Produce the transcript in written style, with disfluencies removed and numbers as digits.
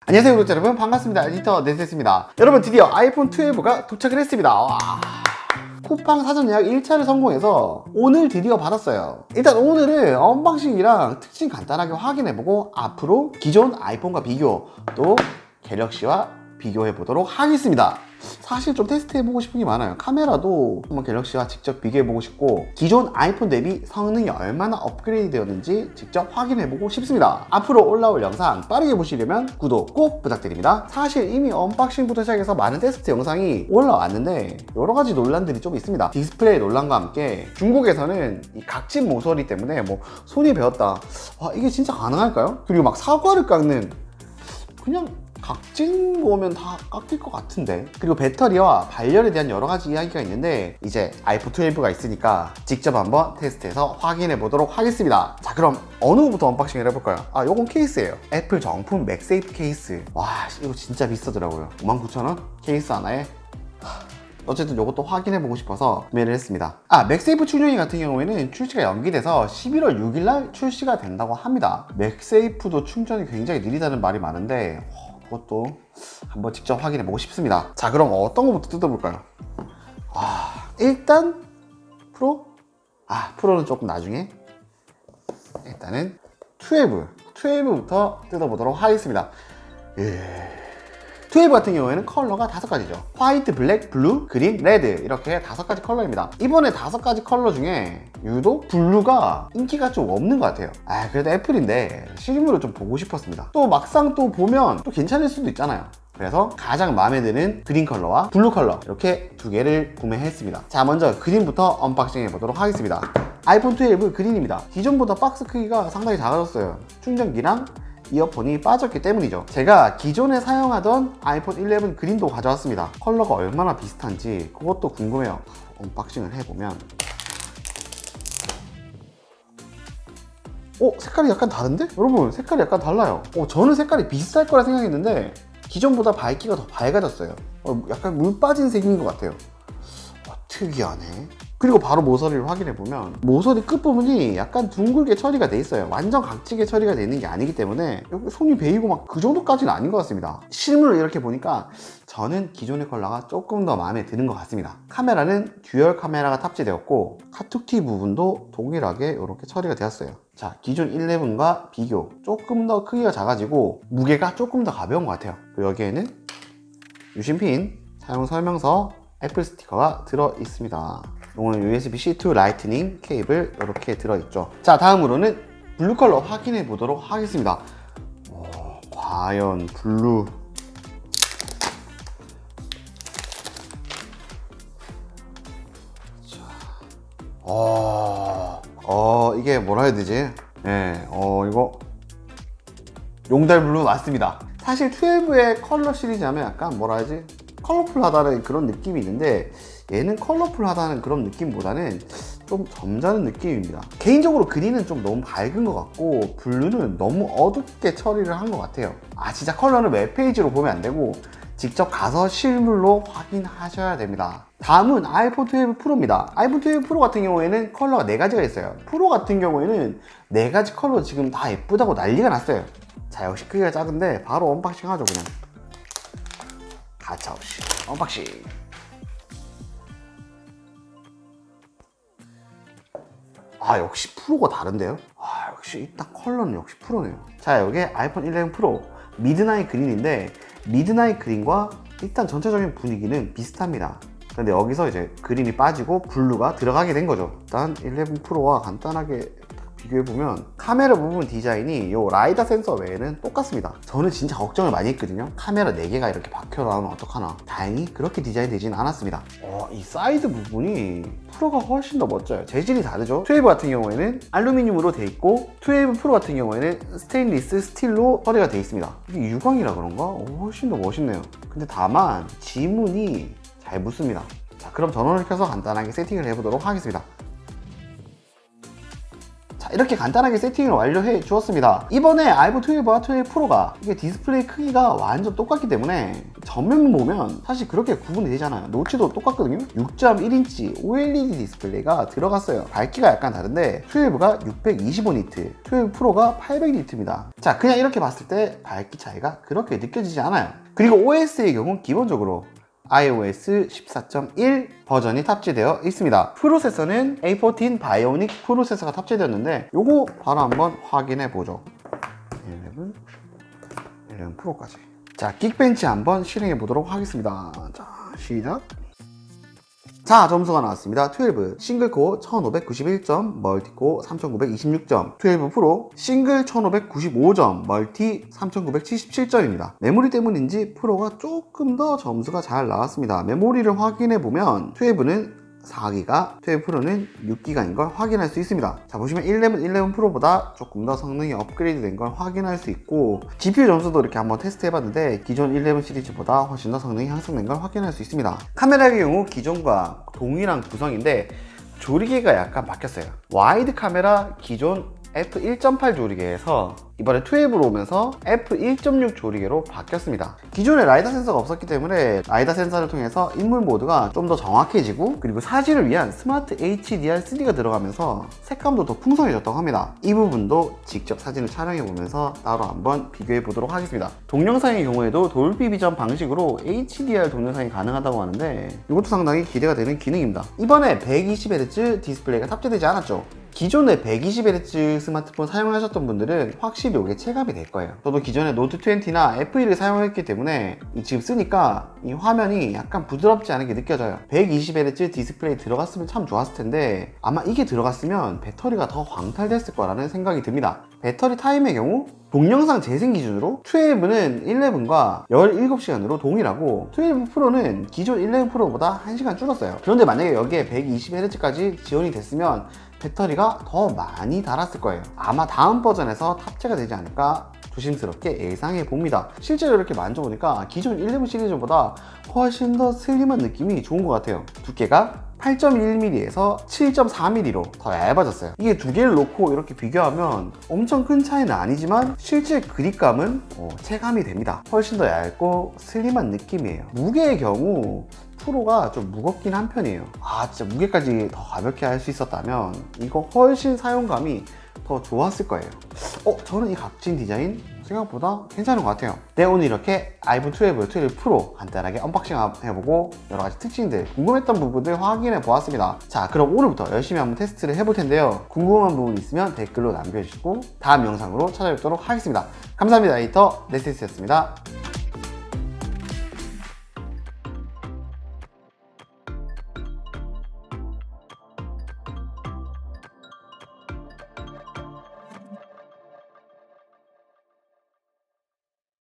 안녕하세요 구독자 여러분, 반갑습니다. 에디터 네스입니다. 여러분, 드디어 아이폰 12가 도착을 했습니다. 와. 쿠팡 사전 예약 1차를 성공해서 오늘 드디어 받았어요. 일단 오늘은 언박싱이랑 특징 간단하게 확인해보고 앞으로 기존 아이폰과 비교, 또 갤럭시와 비교해 보도록 하겠습니다. 사실 좀 테스트해보고 싶은 게 많아요. 카메라도 한번 갤럭시와 직접 비교해보고 싶고, 기존 아이폰 대비 성능이 얼마나 업그레이드 되었는지 직접 확인해보고 싶습니다. 앞으로 올라올 영상 빠르게 보시려면 구독 꼭 부탁드립니다. 사실 이미 언박싱부터 시작해서 많은 테스트 영상이 올라왔는데 여러가지 논란들이 좀 있습니다. 디스플레이 논란과 함께 중국에서는 이 각진 모서리 때문에 뭐 손이 베었다, 이게 진짜 가능할까요? 그리고 막 사과를 깎는, 그냥 각진 거면 다 깎일 것 같은데. 그리고 배터리와 발열에 대한 여러 가지 이야기가 있는데 이제 아이폰 12가 있으니까 직접 한번 테스트해서 확인해 보도록 하겠습니다. 자, 그럼 어느 부터 언박싱을 해볼까요? 요건 케이스예요. 애플 정품 맥세이프 케이스. 와, 이거 진짜 비싸더라고요. 59,000원? 케이스 하나에? 어쨌든 이것도 확인해 보고 싶어서 구매를 했습니다. 맥세이프 충전기 같은 경우에는 출시가 연기돼서 11월 6일날 출시가 된다고 합니다. 맥세이프도 충전이 굉장히 느리다는 말이 많은데 그것도 한번 직접 확인해 보고 싶습니다. 자, 그럼 어떤 거부터 뜯어볼까요? 일단 프로? 프로는 조금 나중에. 일단은 12부터 뜯어보도록 하겠습니다. 12 같은 경우에는 컬러가 5가지죠. 화이트, 블랙, 블루, 그린, 레드, 이렇게 5가지 컬러입니다. 이번에 5가지 컬러 중에 유독 블루가 인기가 좀 없는 것 같아요. 그래도 애플인데 실물을 좀 보고 싶었습니다. 또 막상 또 보면 또 괜찮을 수도 있잖아요. 그래서 가장 마음에 드는 그린 컬러와 블루 컬러, 이렇게 2개를 구매했습니다. 자, 먼저 그린부터 언박싱 해보도록 하겠습니다. 아이폰 12 그린입니다. 기존보다 박스 크기가 상당히 작아졌어요. 충전기랑 이어폰이 빠졌기 때문이죠. 제가 기존에 사용하던 아이폰 11 그린도 가져왔습니다. 컬러가 얼마나 비슷한지 그것도 궁금해요. 언박싱을 해보면 색깔이 약간 다른데? 여러분, 색깔이 약간 달라요. 저는 색깔이 비슷할 거라 생각했는데 기존보다 밝기가 더 밝아졌어요. 약간 물 빠진 색인 것 같아요. 특이하네. 그리고 바로 모서리를 확인해보면 모서리 끝부분이 약간 둥글게 처리가 돼 있어요. 완전 각지게 처리가 되어 있는 게 아니기 때문에 여기 손이 베이고 막 그 정도까지는 아닌 것 같습니다. 실물을 이렇게 보니까 저는 기존의 컬러가 조금 더 마음에 드는 것 같습니다. 카메라는 듀얼 카메라가 탑재되었고 카툭티 부분도 동일하게 이렇게 처리가 되었어요. 자, 기존 11과 비교, 조금 더 크기가 작아지고 무게가 조금 더 가벼운 것 같아요. 그리고 여기에는 유심핀, 사용 설명서, 애플 스티커가 들어 있습니다. 이거는 USB-C to 라이트닝 케이블 이렇게 들어있죠. 자, 다음으로는 블루 컬러 확인해 보도록 하겠습니다. 과연 블루, 이게 뭐라 해야 되지? 이거 용달 블루 맞습니다. 사실 12의 컬러 시리즈 하면 약간 뭐라 해야지? 컬러풀하다는 그런 느낌이 있는데 얘는 컬러풀하다는 그런 느낌보다는 좀 점잖은 느낌입니다. 개인적으로 그린은 좀 너무 밝은 것 같고 블루는 너무 어둡게 처리를 한 것 같아요. 진짜 컬러는 웹페이지로 보면 안 되고 직접 가서 실물로 확인하셔야 됩니다. 다음은 아이폰 12 프로입니다. 아이폰 12 프로 같은 경우에는 컬러가 4가지가 있어요. 프로 같은 경우에는 4가지 컬러 지금 다 예쁘다고 난리가 났어요. 자, 역시 크기가 작은데 바로 언박싱 하죠. 그냥 가차없이 언박싱. 역시 프로가 다른데요? 역시 일단 컬러는 역시 프로네요. 자, 여기 아이폰 11 프로 미드나잇 그린인데 미드나잇 그린과 일단 전체적인 분위기는 비슷합니다. 근데 여기서 이제 그린이 빠지고 블루가 들어가게 된 거죠. 일단 11 프로와 간단하게 비교해보면 카메라 부분 디자인이 요 라이다 센서 외에는 똑같습니다. 저는 진짜 걱정을 많이 했거든요. 카메라 4개가 이렇게 박혀 나오면 어떡하나. 다행히 그렇게 디자인되지는 않았습니다. 이 사이드 부분이 프로가 훨씬 더 멋져요. 재질이 다르죠. 12 같은 경우에는 알루미늄으로 돼 있고 12 프로 같은 경우에는 스테인리스 스틸로 처리가 돼 있습니다. 이게 유광이라 그런가? 훨씬 더 멋있네요. 근데 다만 지문이 잘 묻습니다. 자, 그럼 전원을 켜서 간단하게 세팅을 해보도록 하겠습니다. 자, 이렇게 간단하게 세팅을 완료해 주었습니다. 이번에 아이폰 12와 12 프로가 이게 디스플레이 크기가 완전 똑같기 때문에 전면만 보면 사실 그렇게 구분이 되잖아요. 노치도 똑같거든요. 6.1인치 OLED 디스플레이가 들어갔어요. 밝기가 약간 다른데 12가 625니트, 12 프로가 800니트입니다. 자, 그냥 이렇게 봤을 때 밝기 차이가 그렇게 느껴지지 않아요. 그리고 OS의 경우는 기본적으로 iOS 14.1 버전이 탑재되어 있습니다. 프로세서는 A14 바이오닉 프로세서가 탑재되었는데 요거 바로 한번 확인해 보죠. 11 프로까지. 자, 긱벤치 한번 실행해 보도록 하겠습니다. 자, 시작. 자, 점수가 나왔습니다. 12 싱글코어 1591점, 멀티코어 3926점, 12 프로 싱글 1595점, 멀티 3977점입니다. 메모리 때문인지 프로가 조금 더 점수가 잘 나왔습니다. 메모리를 확인해 보면 12는 4기가, 12 프로는 6기가인 걸 확인할 수 있습니다. 자, 보시면 11 프로보다 조금 더 성능이 업그레이드 된 걸 확인할 수 있고, GPU 점수도 이렇게 한번 테스트 해봤는데 기존 11 시리즈보다 훨씬 더 성능이 향상된 걸 확인할 수 있습니다. 카메라의 경우 기존과 동일한 구성인데 조리개가 약간 바뀌었어요. 와이드 카메라 기존 f1.8 조리개에서 이번에 12로 오면서 f1.6 조리개로 바뀌었습니다. 기존에 라이다 센서가 없었기 때문에 라이다 센서를 통해서 인물 모드가 좀 더 정확해지고, 그리고 사진을 위한 스마트 HDR3가 들어가면서 색감도 더 풍성해졌다고 합니다. 이 부분도 직접 사진을 촬영해 보면서 따로 한번 비교해 보도록 하겠습니다. 동영상의 경우에도 돌비 비전 방식으로 HDR 동영상이 가능하다고 하는데 이것도 상당히 기대가 되는 기능입니다. 이번에 120Hz 디스플레이가 탑재되지 않았죠. 기존에 120Hz 스마트폰 사용하셨던 분들은 확실히 이게 체감이 될 거예요. 저도 기존에 노트 20나 F1을 사용했기 때문에 지금 쓰니까 이 화면이 약간 부드럽지 않은 게 느껴져요. 120Hz 디스플레이 들어갔으면 참 좋았을 텐데 아마 이게 들어갔으면 배터리가 더 광탈됐을 거라는 생각이 듭니다. 배터리 타임의 경우 동영상 재생 기준으로 12는 11과 17시간으로 동일하고 12 프로는 기존 11 프로보다 1시간 줄었어요. 그런데 만약에 여기에 120Hz까지 지원이 됐으면 배터리가 더 많이 닳았을 거예요. 아마 다음 버전에서 탑재가 되지 않을까 조심스럽게 예상해 봅니다. 실제로 이렇게 만져보니까 기존 11 시리즈보다 훨씬 더 슬림한 느낌이 좋은 것 같아요. 두께가 8.1mm에서 7.4mm로 더 얇아졌어요. 이게 두 개를 놓고 이렇게 비교하면 엄청 큰 차이는 아니지만 실제 그립감은 체감이 됩니다. 훨씬 더 얇고 슬림한 느낌이에요. 무게의 경우 프로가 좀 무겁긴 한 편이에요. 진짜 무게까지 더 가볍게 할 수 있었다면 이거 훨씬 사용감이 더 좋았을 거예요. 저는 이 값진 디자인 생각보다 괜찮은 것 같아요. 네, 오늘 이렇게 아이폰 12 프로 간단하게 언박싱 해보고 여러가지 특징들, 궁금했던 부분들 확인해 보았습니다. 자, 그럼 오늘부터 열심히 한번 테스트를 해볼 텐데요. 궁금한 부분 있으면 댓글로 남겨주시고 다음 영상으로 찾아뵙도록 하겠습니다. 감사합니다. 에디터 네스티스였습니다.